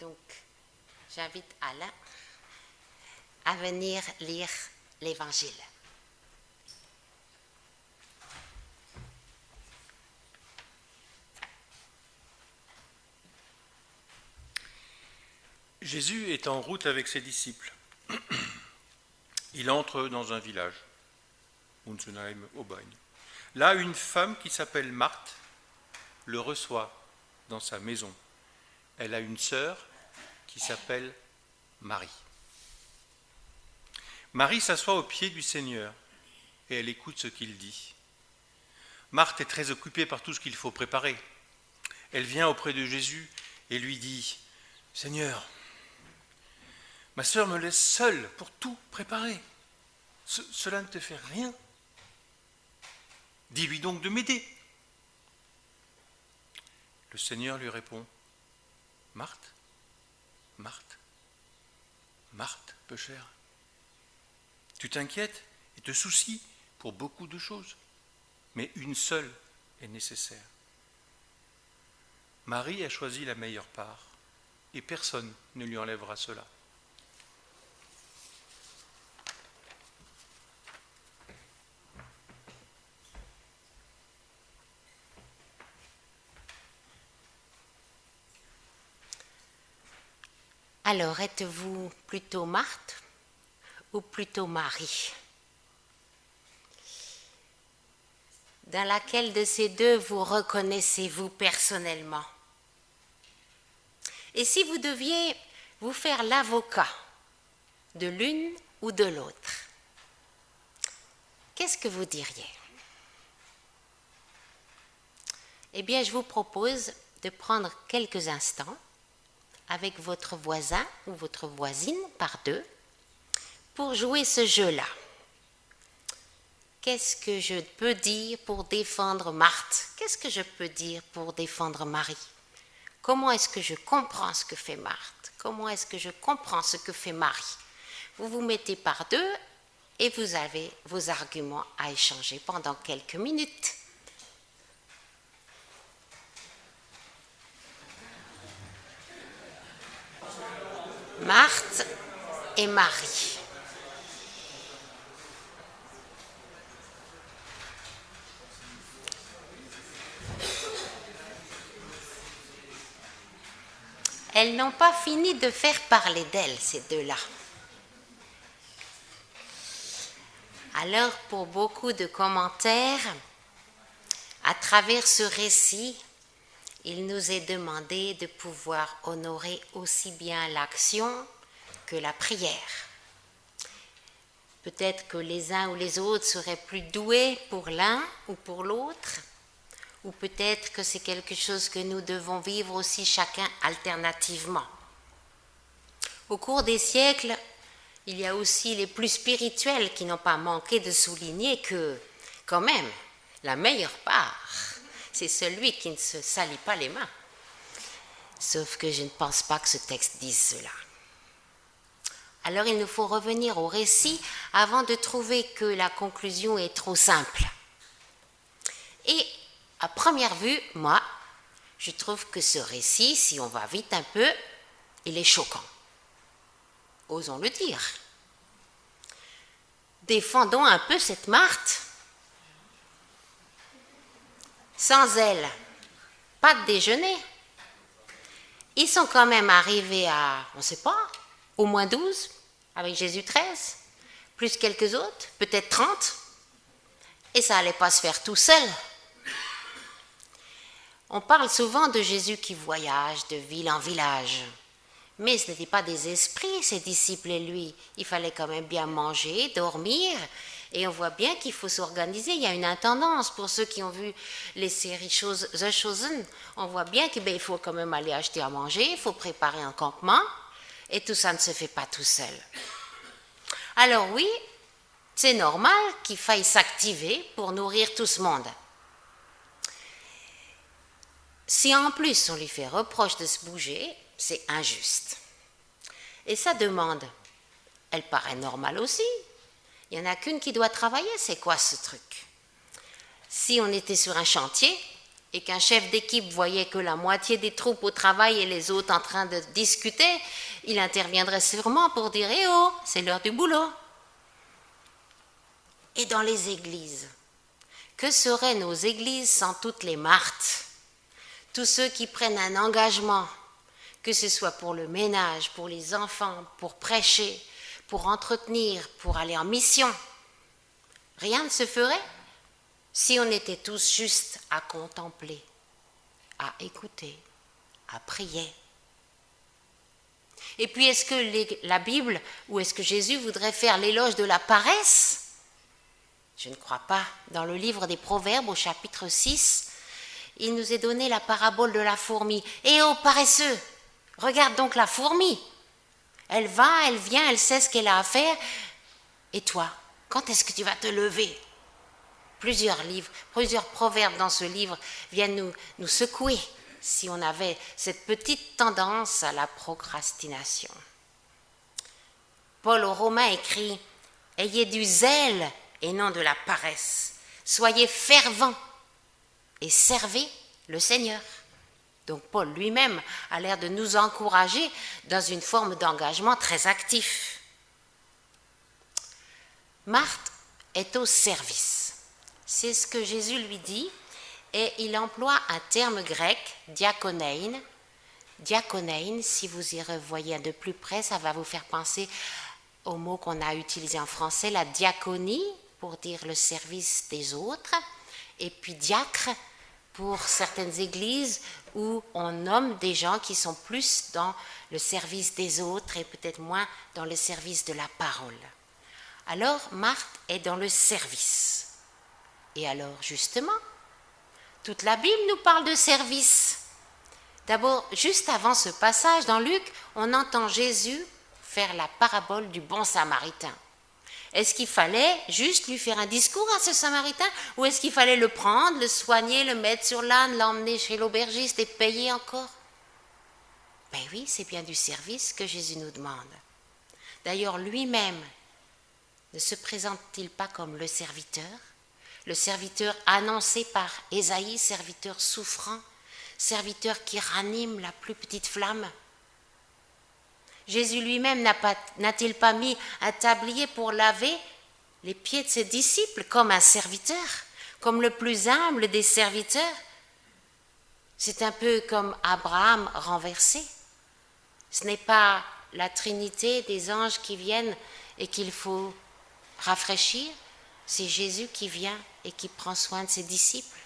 Donc, j'invite Alain à venir lire l'Évangile. Jésus est en route avec ses disciples. Il entre dans un village, Munzenheim au Bagne. Là, une femme qui s'appelle Marthe le reçoit dans sa maison. Elle a une sœur qui s'appelle Marie. Marie s'assoit au pied du Seigneur et elle écoute ce qu'il dit. Marthe est très occupée par tout ce qu'il faut préparer. Elle vient auprès de Jésus et lui dit « Seigneur, ma sœur me laisse seule pour tout préparer. Cela ne te fait rien. Dis-lui donc de m'aider. » Le Seigneur lui répond « Marthe, Marthe, Marthe, peu chère, tu t'inquiètes et te soucies pour beaucoup de choses, mais une seule est nécessaire. Marie a choisi la meilleure part, et personne ne lui enlèvera cela. » Alors, êtes-vous plutôt Marthe ou plutôt Marie? Dans laquelle de ces deux vous reconnaissez-vous personnellement? Et si vous deviez vous faire l'avocat de l'une ou de l'autre, qu'est-ce que vous diriez? Eh bien, je vous propose de prendre quelques instants avec votre voisin ou votre voisine par deux pour jouer ce jeu-là. Qu'est-ce que je peux dire pour défendre Marthe? Qu'est-ce que je peux dire pour défendre Marie? Comment est-ce que je comprends ce que fait Marthe? Comment est-ce que je comprends ce que fait Marie? Vous vous mettez par deux et vous avez vos arguments à échanger pendant quelques minutes. Marthe et Marie. Elles n'ont pas fini de faire parler d'elles, ces deux-là. Alors, pour beaucoup de commentaires, à travers ce récit, il nous est demandé de pouvoir honorer aussi bien l'action que la prière. Peut-être que les uns ou les autres seraient plus doués pour l'un ou pour l'autre, ou peut-être que c'est quelque chose que nous devons vivre aussi chacun alternativement. Au cours des siècles, il y a aussi les plus spirituels qui n'ont pas manqué de souligner que, quand même, la meilleure part, c'est celui qui ne se salit pas les mains. Sauf que je ne pense pas que ce texte dise cela. Alors il nous faut revenir au récit avant de trouver que la conclusion est trop simple. Et à première vue, moi, je trouve que ce récit, si on va vite un peu, il est choquant. Osons le dire. Défendons un peu cette Marthe. Sans elle, pas de déjeuner. Ils sont quand même arrivés à, on ne sait pas, au moins 12, avec Jésus 13, plus quelques autres, peut-être 30. Et ça n'allait pas se faire tout seul. On parle souvent de Jésus qui voyage de ville en village. Mais ce n'étaient pas des esprits, ses disciples et lui. Il fallait quand même bien manger, dormir. Et on voit bien qu'il faut s'organiser. Il y a une intendance pour ceux qui ont vu les séries The Chosen. On voit bien qu'il faut quand même aller acheter à manger, il faut préparer un campement. Et tout ça ne se fait pas tout seul. Alors oui, c'est normal qu'il faille s'activer pour nourrir tout ce monde. Si en plus on lui fait reproche de se bouger, c'est injuste. Et sa demande, elle paraît normale aussi. Il n'y en a qu'une qui doit travailler, c'est quoi ce truc? Si on était sur un chantier, et qu'un chef d'équipe voyait que la moitié des troupes au travail et les autres en train de discuter, il interviendrait sûrement pour dire « Eh oh, c'est l'heure du boulot !» Et dans les églises, que seraient nos églises sans toutes les Marthes, tous ceux qui prennent un engagement, que ce soit pour le ménage, pour les enfants, pour prêcher, pour entretenir, pour aller en mission. Rien ne se ferait si on était tous juste à contempler, à écouter, à prier. Et puis est-ce que la Bible ou est-ce que Jésus voudrait faire l'éloge de la paresse ? Je ne crois pas. Dans le livre des Proverbes au chapitre 6, il nous est donné la parabole de la fourmi. « Eh oh paresseux, regarde donc la fourmi. Elle va, elle vient, elle sait ce qu'elle a à faire. Et toi, quand est-ce que tu vas te lever ?» Plusieurs proverbes dans ce livre viennent nous secouer si on avait cette petite tendance à la procrastination. Paul aux Romains écrit « Ayez du zèle et non de la paresse. Soyez fervents et servez le Seigneur. » Donc Paul lui-même a l'air de nous encourager dans une forme d'engagement très actif. Marthe est au service. C'est ce que Jésus lui dit, et il emploie un terme grec, diakonein. Diakonein, si vous y revoyez de plus près, ça va vous faire penser au mot qu'on a utilisé en français, la diaconie, pour dire le service des autres, et puis diacre, pour certaines églises où on nomme des gens qui sont plus dans le service des autres et peut-être moins dans le service de la parole. Alors, Marthe est dans le service. Et alors, justement, toute la Bible nous parle de service. D'abord, juste avant ce passage, dans Luc, on entend Jésus faire la parabole du bon samaritain. Est-ce qu'il fallait juste lui faire un discours à ce samaritain ou est-ce qu'il fallait le prendre, le soigner, le mettre sur l'âne, l'emmener chez l'aubergiste et payer encore ? Ben oui, c'est bien du service que Jésus nous demande. D'ailleurs, lui-même, ne se présente-t-il pas comme le serviteur annoncé par Ésaïe, serviteur souffrant, serviteur qui ranime la plus petite flamme ? Jésus lui-même n'a-t-il pas mis un tablier pour laver les pieds de ses disciples comme un serviteur, comme le plus humble des serviteurs ? C'est un peu comme Abraham renversé. Ce n'est pas la Trinité des anges qui viennent et qu'il faut rafraîchir, c'est Jésus qui vient et qui prend soin de ses disciples.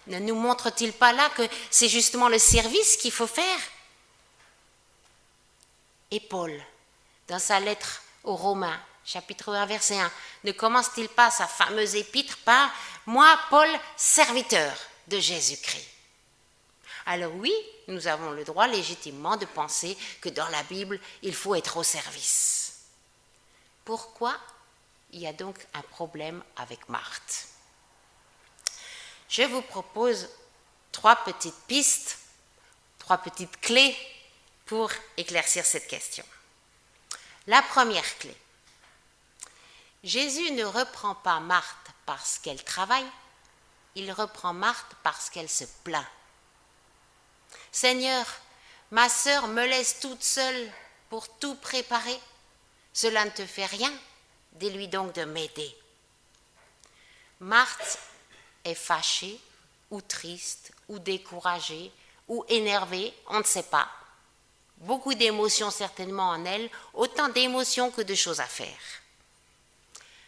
Ne nous montre-t-il pas là que c'est justement le service qu'il faut faire ? Et Paul, dans sa lettre aux Romains, chapitre 1, verset 1, ne commence-t-il pas sa fameuse épître par « Moi, Paul, serviteur de Jésus-Christ ». Alors oui, nous avons le droit légitimement de penser que dans la Bible, il faut être au service. Pourquoi il y a donc un problème avec Marthe ? Je vous propose 3 petites pistes, 3 petites clés pour éclaircir cette question. La première clé. Jésus ne reprend pas Marthe parce qu'elle travaille, il reprend Marthe parce qu'elle se plaint. « Seigneur, ma sœur me laisse toute seule pour tout préparer. Cela ne te fait rien, dis-lui donc de m'aider. » Marthe est fâchée, ou triste, ou découragée, ou énervée, on ne sait pas. Beaucoup d'émotions certainement en elle, autant d'émotions que de choses à faire.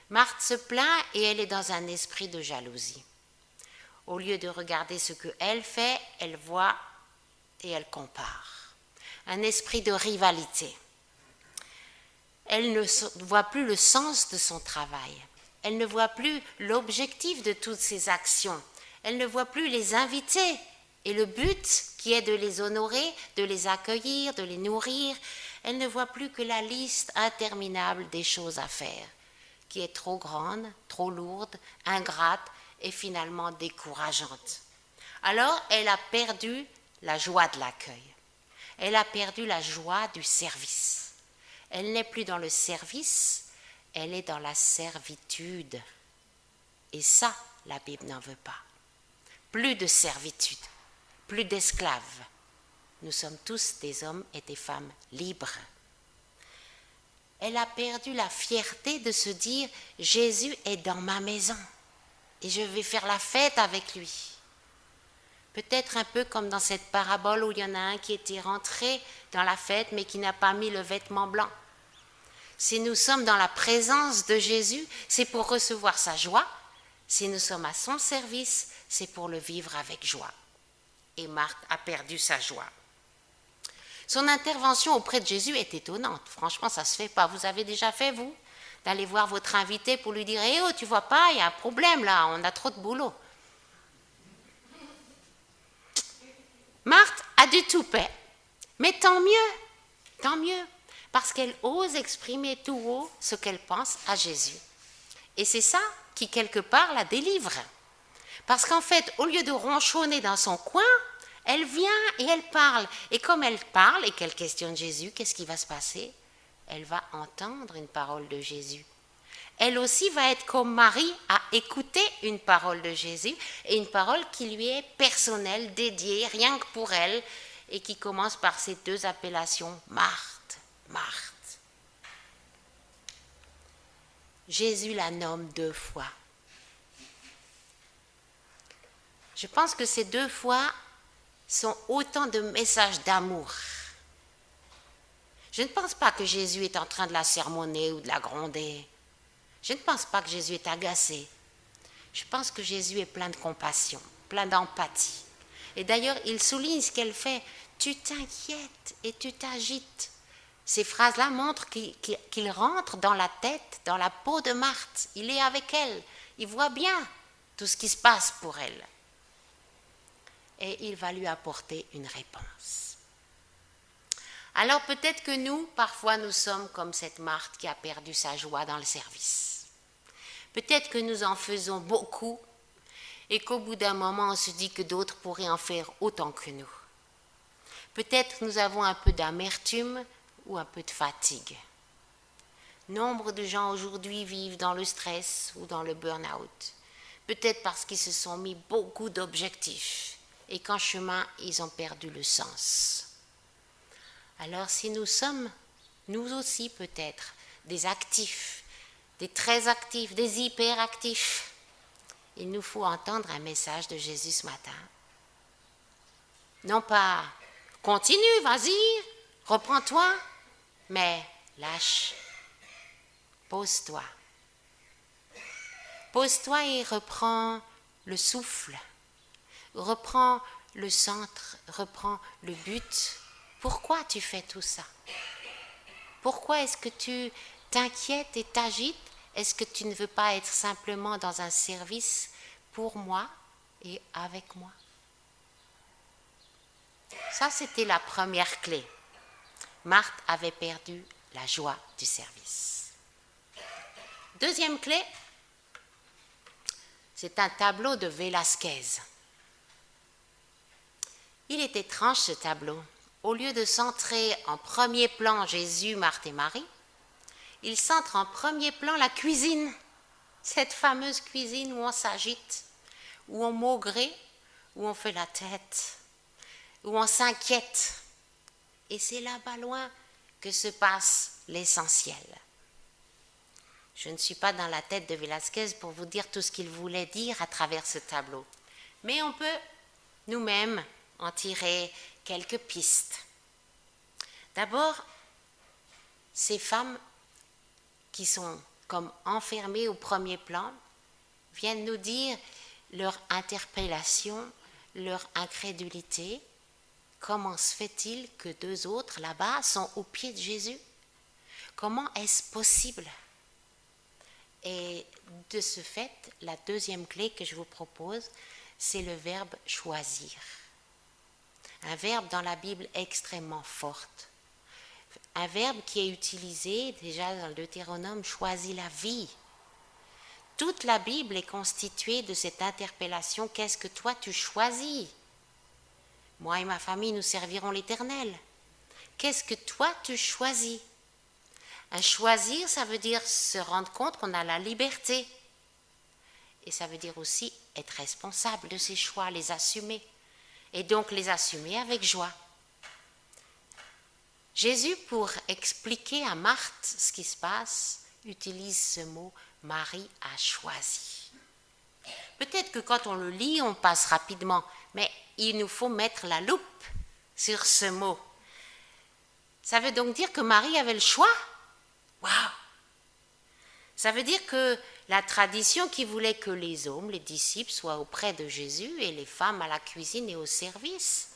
Marthe se plaint et elle est dans un esprit de jalousie. Au lieu de regarder ce qu'elle fait, elle voit et elle compare. Un esprit de rivalité. Elle ne voit plus le sens de son travail. Elle ne voit plus l'objectif de toutes ses actions. Elle ne voit plus les invités et le but qui est de les honorer, de les accueillir, de les nourrir. Elle ne voit plus que la liste interminable des choses à faire, qui est trop grande, trop lourde, ingrate et finalement décourageante. Alors, elle a perdu la joie de l'accueil. Elle a perdu la joie du service. Elle n'est plus dans le service, elle est dans la servitude. Et ça, la Bible n'en veut pas. plus de servitude, plus d'esclaves. Nous sommes tous des hommes et des femmes libres. Elle a perdu la fierté de se dire « Jésus est dans ma maison et je vais faire la fête avec lui ». Peut-être un peu comme dans cette parabole où il y en a un qui était rentré dans la fête mais qui n'a pas mis le vêtement blanc. Si nous sommes dans la présence de Jésus, c'est pour recevoir sa joie. Si nous sommes à son service, c'est pour le vivre avec joie. Et Marthe a perdu sa joie. Son intervention auprès de Jésus est étonnante. Franchement, ça ne se fait pas. Vous avez déjà fait, vous, d'aller voir votre invité pour lui dire « Eh oh, tu vois pas, il y a un problème là, on a trop de boulot. » Marthe a du toupet, mais tant mieux, parce qu'elle ose exprimer tout haut ce qu'elle pense à Jésus. Et c'est ça qui, quelque part, la délivre. Parce qu'en fait, au lieu de ronchonner dans son coin, elle vient et elle parle. Et comme elle parle et qu'elle questionne Jésus, qu'est-ce qui va se passer? Elle va entendre une parole de Jésus. Elle aussi va être comme Marie à écouter une parole de Jésus et une parole qui lui est personnelle, dédiée, rien que pour elle, et qui commence par ces deux appellations, Marthe, Marthe. Jésus la nomme 2 fois. Je pense que ces 2 fois sont autant de messages d'amour. Je ne pense pas que Jésus est en train de la sermonner ou de la gronder. Je ne pense pas que Jésus est agacé. Je pense que Jésus est plein de compassion, plein d'empathie. Et d'ailleurs, il souligne ce qu'elle fait. Tu t'inquiètes et tu t'agites. Ces phrases-là montrent qu'il rentre dans la tête, dans la peau de Marthe. Il est avec elle. Il voit bien tout ce qui se passe pour elle. Et il va lui apporter une réponse. Alors peut-être que nous, parfois, nous sommes comme cette Marthe qui a perdu sa joie dans le service. Peut-être que nous en faisons beaucoup et qu'au bout d'un moment, on se dit que d'autres pourraient en faire autant que nous. Peut-être que nous avons un peu d'amertume ou un peu de fatigue. Nombre de gens aujourd'hui vivent dans le stress ou dans le burn-out. Peut-être parce qu'ils se sont mis beaucoup d'objectifs et qu'en chemin, ils ont perdu le sens. Alors si nous sommes, nous aussi peut-être, des actifs, des très actifs, des hyperactifs, il nous faut entendre un message de Jésus ce matin. Non pas « continue, vas-y, reprends-toi », mais lâche, pose-toi. Pose-toi et reprends le souffle, reprends le centre, reprends le but. Pourquoi tu fais tout ça? Pourquoi est-ce que tu t'inquiètes et t'agites? Est-ce que tu ne veux pas être simplement dans un service pour moi et avec moi? Ça, c'était la première clé. Marthe avait perdu la joie du service. Deuxième clé, c'est un tableau de Velázquez. Il est étrange ce tableau. Au lieu de centrer en premier plan Jésus, Marthe et Marie, il centre en premier plan la cuisine, cette fameuse cuisine où on s'agite, où on maugrait, où on fait la tête, où on s'inquiète. Et c'est là-bas loin que se passe l'essentiel. Je ne suis pas dans la tête de Velázquez pour vous dire tout ce qu'il voulait dire à travers ce tableau. Mais on peut nous-mêmes en tirer quelques pistes. D'abord, ces femmes qui sont comme enfermées au premier plan viennent nous dire leur interpellation, leur incrédulité. Comment se fait-il que 2 autres là-bas sont aux pieds de Jésus? Comment est-ce possible? Et de ce fait, la deuxième clé que je vous propose, c'est le verbe choisir. Un verbe dans la Bible extrêmement fort. Un verbe qui est utilisé déjà dans le Deutéronome, choisis la vie. Toute la Bible est constituée de cette interpellation, qu'est-ce que toi tu choisis? Moi et ma famille, nous servirons l'Éternel. Qu'est-ce que toi tu choisis? Un choisir, ça veut dire se rendre compte qu'on a la liberté. Et ça veut dire aussi être responsable de ses choix, les assumer. Et donc les assumer avec joie. Jésus, pour expliquer à Marthe ce qui se passe, utilise ce mot « Marie a choisi ». Peut-être que quand on le lit, on passe rapidement, mais il nous faut mettre la loupe sur ce mot. Ça veut donc dire que Marie avait le choix. Waouh! Ça veut dire que la tradition qui voulait que les hommes, les disciples, soient auprès de Jésus et les femmes à la cuisine et au service,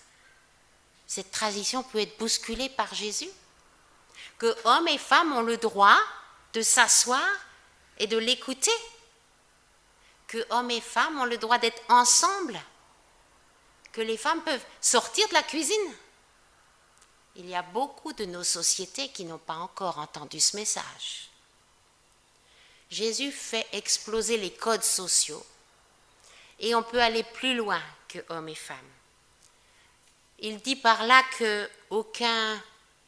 cette tradition peut être bousculée par Jésus. Que hommes et femmes ont le droit de s'asseoir et de l'écouter. Que hommes et femmes ont le droit d'être ensemble. Que les femmes peuvent sortir de la cuisine. Il y a beaucoup de nos sociétés qui n'ont pas encore entendu ce message. Jésus fait exploser les codes sociaux et on peut aller plus loin que hommes et femmes. Il dit par là qu'aucun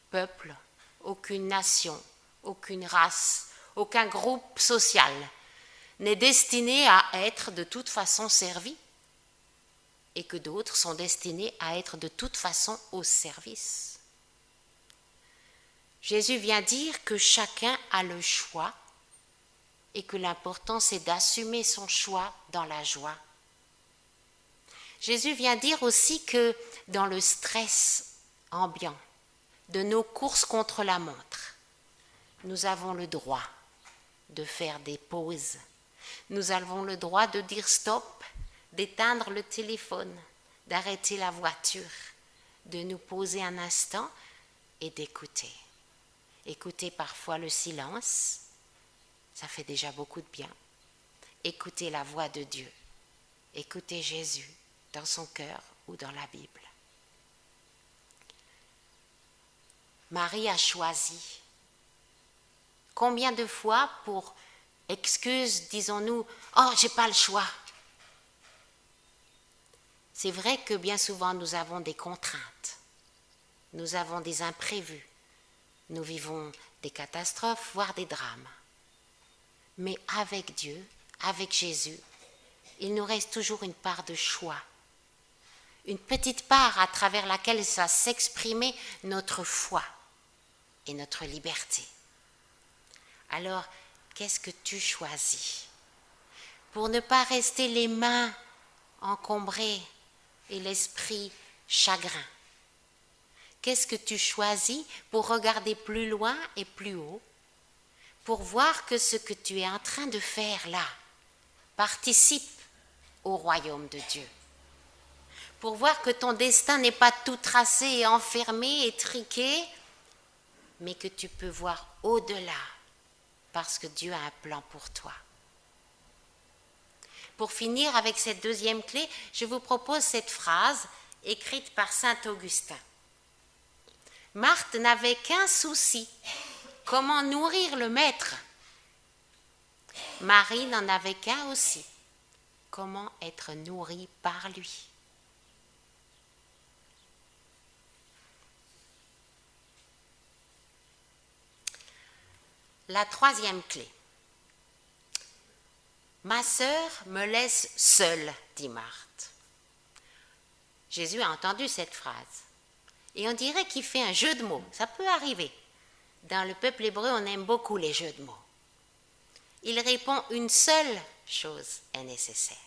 peuple, aucune nation, aucune race, aucun groupe social n'est destiné à être de toute façon servi et que d'autres sont destinés à être de toute façon au service. Jésus vient dire que chacun a le choix et que l'important c'est d'assumer son choix dans la joie. Jésus vient dire aussi que dans le stress ambiant de nos courses contre la montre, nous avons le droit de faire des pauses. Nous avons le droit de dire stop, d'éteindre le téléphone, d'arrêter la voiture, de nous poser un instant et d'écouter. Écouter parfois le silence, ça fait déjà beaucoup de bien. Écouter la voix de Dieu, écouter Jésus dans son cœur ou dans la Bible. Marie a choisi. Combien de fois pour excuse disons-nous « Oh, j'ai pas le choix ». C'est vrai que bien souvent nous avons des contraintes, nous avons des imprévus, nous vivons des catastrophes, voire des drames. Mais avec Dieu, avec Jésus, il nous reste toujours une part de choix, une petite part à travers laquelle va s'exprimer notre foi et notre liberté. Alors, qu'est-ce que tu choisis? Pour ne pas rester les mains encombrées et l'esprit chagrin. Qu'est-ce que tu choisis pour regarder plus loin et plus haut, pour voir que ce que tu es en train de faire là participe au royaume de Dieu, pour voir que ton destin n'est pas tout tracé et enfermé, étriqué, mais que tu peux voir au-delà, parce que Dieu a un plan pour toi. Pour finir avec cette deuxième clé, je vous propose cette phrase écrite par saint Augustin. Marthe n'avait qu'un souci, comment nourrir le maître. Marie n'en avait qu'un aussi, comment être nourrie par lui. La troisième clé. Ma sœur me laisse seule, dit Marthe. Jésus a entendu cette phrase. Et on dirait qu'il fait un jeu de mots. Ça peut arriver. Dans le peuple hébreu, on aime beaucoup les jeux de mots. Il répond, une seule chose est nécessaire.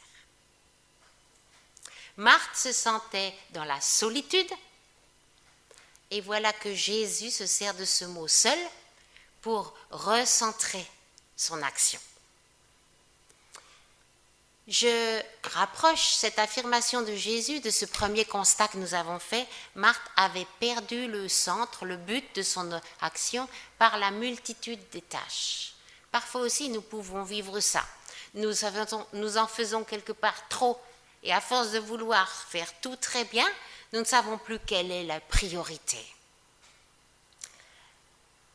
Marthe se sentait dans la solitude. Et voilà que Jésus se sert de ce mot seul pour recentrer son action. Je rapproche cette affirmation de Jésus de ce premier constat que nous avons fait. Marthe avait perdu le centre, le but de son action par la multitude des tâches. Parfois aussi, nous pouvons vivre ça. Nous en faisons quelque part trop. Et à force de vouloir faire tout très bien, nous ne savons plus quelle est la priorité.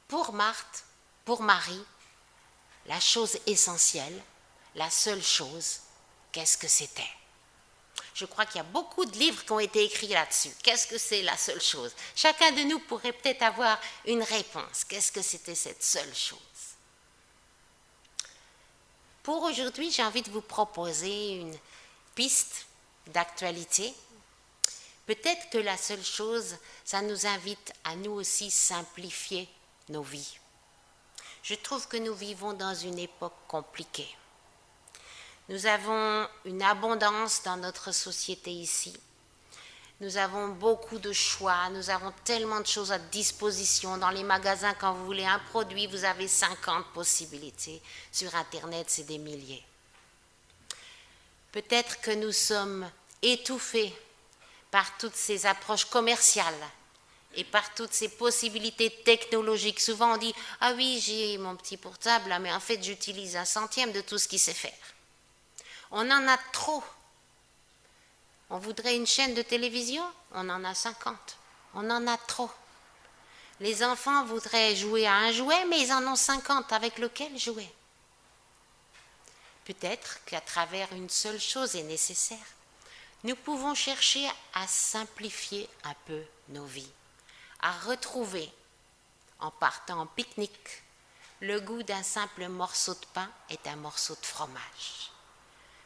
Pour Marthe, pour Marie, la chose essentielle, la seule chose, qu'est-ce que c'était? Je crois qu'il y a beaucoup de livres qui ont été écrits là-dessus. Qu'est-ce que c'est la seule chose? Chacun de nous pourrait peut-être avoir une réponse. Qu'est-ce que c'était cette seule chose? Pour aujourd'hui, j'ai envie de vous proposer une piste d'actualité. Peut-être que la seule chose, ça nous invite à nous aussi simplifier nos vies. Je trouve que nous vivons dans une époque compliquée. Nous avons une abondance dans notre société ici. Nous avons beaucoup de choix, nous avons tellement de choses à disposition. Dans les magasins, quand vous voulez un produit, vous avez 50 possibilités. Sur Internet, c'est des milliers. Peut-être que nous sommes étouffés par toutes ces approches commerciales et par toutes ces possibilités technologiques. Souvent, on dit « Ah oui, j'ai mon petit portable, mais en fait, j'utilise 1/100 de tout ce qu'il sait faire. » On en a trop. On voudrait une chaîne de télévision, on en a 50. On en a trop. Les enfants voudraient jouer à un jouet, mais ils en ont 50. Avec lequel jouer? Peut-être qu'à travers une seule chose est nécessaire. Nous pouvons chercher à simplifier un peu nos vies, à retrouver, en partant en pique-nique, le goût d'un simple morceau de pain et d'un morceau de fromage.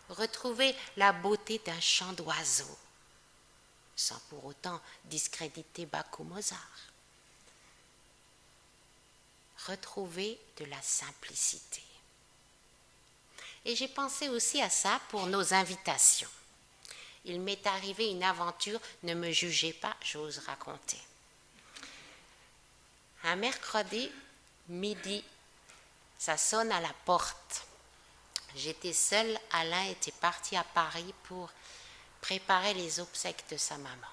Retrouver la beauté d'un chant d'oiseau, sans pour autant discréditer Bach ou Mozart. Retrouver de la simplicité. Et j'ai pensé aussi à ça pour nos invitations. Il m'est arrivé une aventure, ne me jugez pas, j'ose raconter. Un mercredi midi, ça sonne à la porte. J'étais seule, Alain était parti à Paris pour préparer les obsèques de sa maman.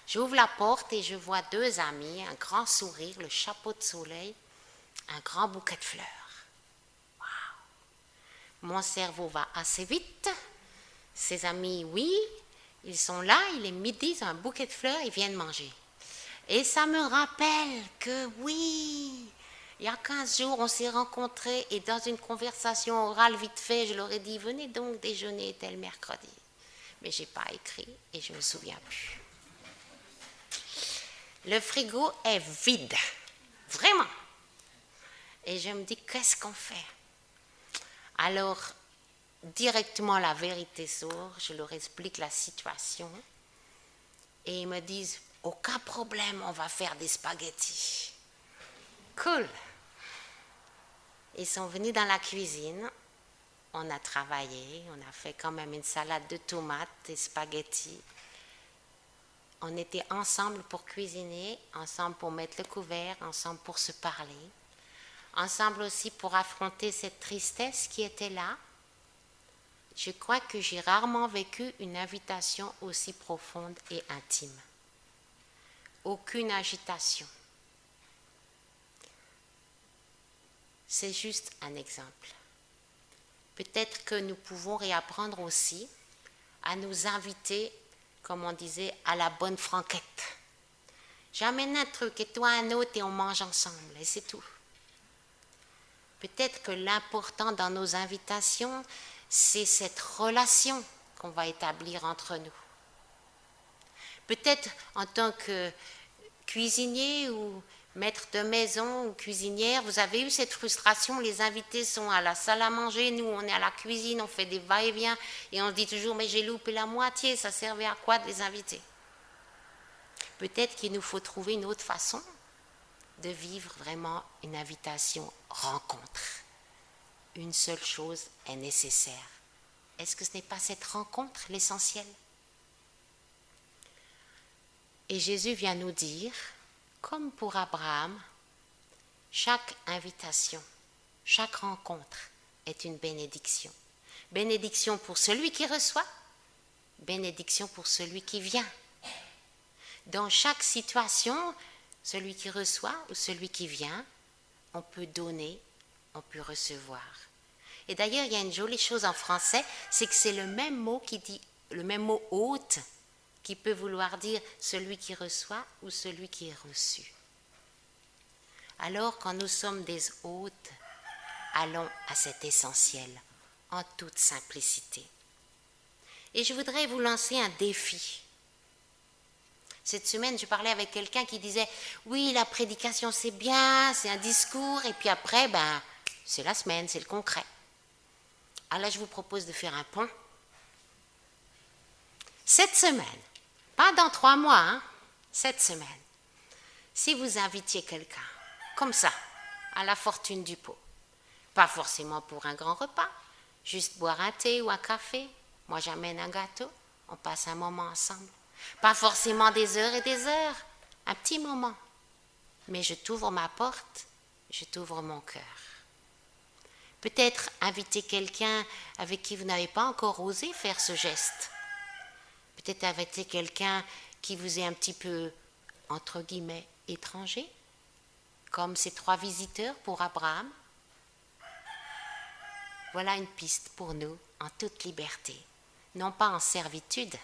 J'ouvre la porte et je vois deux amis, un grand sourire, le chapeau de soleil, un grand bouquet de fleurs. Waouh! Mon cerveau va assez vite. Ses amis, oui, ils sont là, il est midi, ils ont un bouquet de fleurs, ils viennent manger. Et ça me rappelle que oui, il y a 15 jours, on s'est rencontrés et dans une conversation orale vite fait, je leur ai dit, venez donc déjeuner tel mercredi. Mais je n'ai pas écrit et je ne me souviens plus. Le frigo est vide, vraiment. Et je me dis, qu'est-ce qu'on fait? Alors, directement la vérité sort, je leur explique la situation et ils me disent, aucun problème, on va faire des spaghettis. Cool. Ils sont venus dans la cuisine, on a travaillé, on a fait quand même une salade de tomates, des spaghettis. On était ensemble pour cuisiner, ensemble pour mettre le couvert, ensemble pour se parler, ensemble aussi pour affronter cette tristesse qui était là. Je crois que j'ai rarement vécu une invitation aussi profonde et intime. Aucune agitation. C'est juste un exemple. Peut-être que nous pouvons réapprendre aussi à nous inviter, comme on disait, à la bonne franquette. J'amène un truc et toi un autre et on mange ensemble et c'est tout. Peut-être que l'important dans nos invitations, c'est cette relation qu'on va établir entre nous. Peut-être en tant que cuisinier ou maître de maison ou cuisinière, vous avez eu cette frustration, les invités sont à la salle à manger, nous on est à la cuisine, on fait des va-et-vient et on se dit toujours mais j'ai loupé la moitié, ça servait à quoi de les inviter? Peut-être qu'il nous faut trouver une autre façon de vivre vraiment une invitation rencontre. Une seule chose est nécessaire. Est-ce que ce n'est pas cette rencontre l'essentiel? Et Jésus vient nous dire, comme pour Abraham, chaque invitation, chaque rencontre est une bénédiction. Bénédiction pour celui qui reçoit, bénédiction pour celui qui vient. Dans chaque situation, celui qui reçoit ou celui qui vient, on peut donner, on peut recevoir. Et d'ailleurs, il y a une jolie chose en français, c'est que c'est le même mot qui dit, le même mot hôte, qui peut vouloir dire celui qui reçoit ou celui qui est reçu. Alors, quand nous sommes des hôtes, allons à cet essentiel, en toute simplicité. Et je voudrais vous lancer un défi. Cette semaine, je parlais avec quelqu'un qui disait « Oui, la prédication, c'est bien, c'est un discours, et puis après, c'est la semaine, c'est le concret. Alors là, je vous propose de faire un pont. Cette semaine, pas dans 3 mois, hein, cette semaine, si vous invitiez quelqu'un, comme ça, à la fortune du pot, pas forcément pour un grand repas, juste boire un thé ou un café, moi j'amène un gâteau, on passe un moment ensemble. Pas forcément des heures et des heures, un petit moment. Mais je t'ouvre ma porte, je t'ouvre mon cœur. Peut-être inviter quelqu'un avec qui vous n'avez pas encore osé faire ce geste. Peut-être inviter quelqu'un qui vous est un petit peu, entre guillemets, étranger, comme ces 3 visiteurs pour Abraham. Voilà une piste pour nous, en toute liberté, non pas en servitude,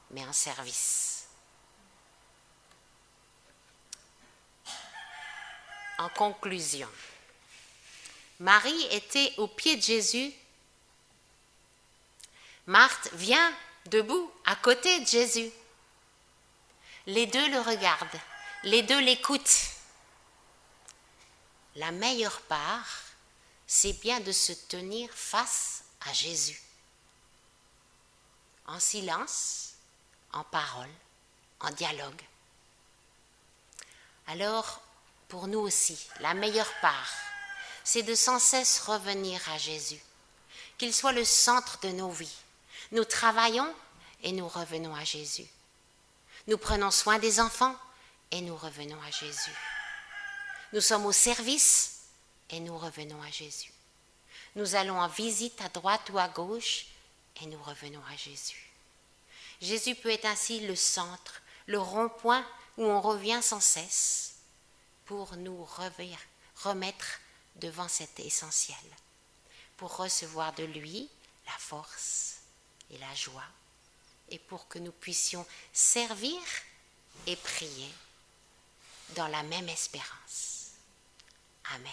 mais en service. En conclusion, Marie était aux pieds de Jésus. Marthe vient debout à côté de Jésus. Les deux le regardent, les deux l'écoutent. La meilleure part, c'est bien de se tenir face à Jésus. En silence, en parole, en dialogue. Alors, pour nous aussi, la meilleure part, c'est de sans cesse revenir à Jésus, qu'il soit le centre de nos vies. Nous travaillons et nous revenons à Jésus. Nous prenons soin des enfants et nous revenons à Jésus. Nous sommes au service et nous revenons à Jésus. Nous allons en visite à droite ou à gauche et nous revenons à Jésus. Jésus peut être ainsi le centre, le rond-point où on revient sans cesse pour nous remettre devant cet essentiel, pour recevoir de lui la force et la joie, et pour que nous puissions servir et prier dans la même espérance. Amen.